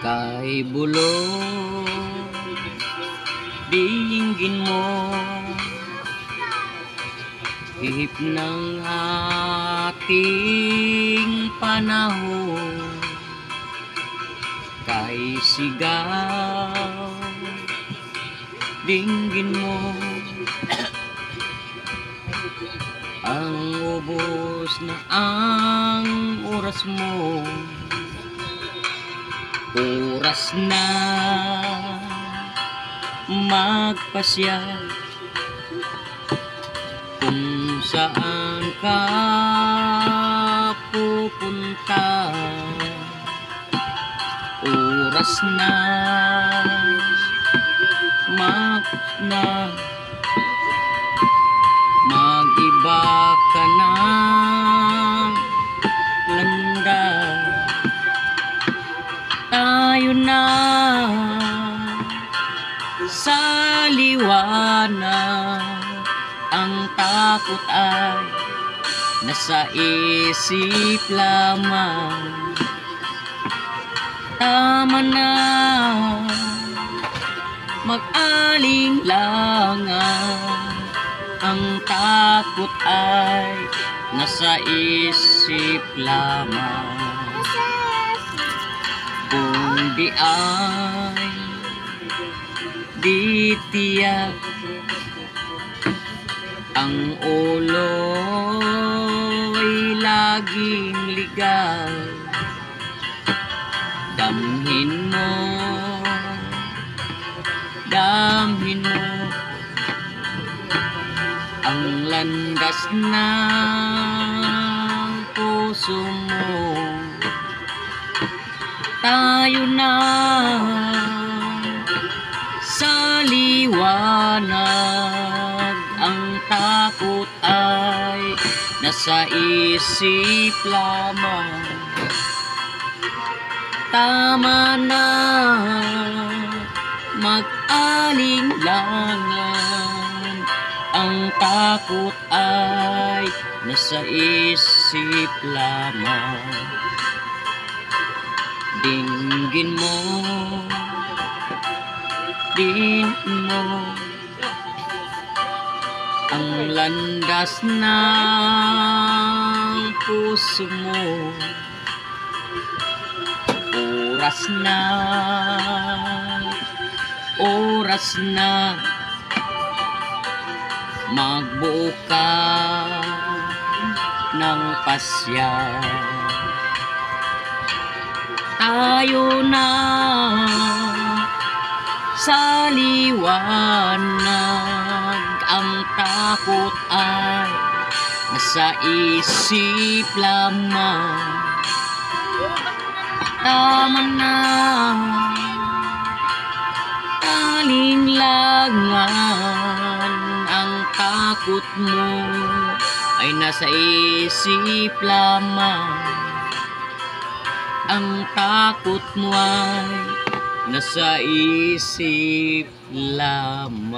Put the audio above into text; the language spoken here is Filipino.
Kay bulong dinggin mo ihip ng ating panahon. Kay sigaw dinggin mo ang ubos na ang oras mo. Oras na magpasya kung saan ka pupunta. Oras na mag-iba ka ng landas. Tayo na sa liwanag, ang takot ay nasa isip lamang. Tama na mag-alinlangan, ang takot ay nasa isip lamang. Kung di ay di tiyak ang ulo'y laging ligaw, damhin mo ang landas ng puso mo. Tayo na sa liwanag, ang takot ay nasa isip lamang. Tama na mag-alinlangan, ang takot ay nasa isip lamang. Dinggin mo ang landas ng puso mo. Oras na magbuo ka ng pasya. Tayo na sa liwanag, ang takot ay nasa isip lamang. Tama na alinlangan, ang takot mo ay nasa isip lamang. Ang takot mo ay nasa isip lamang.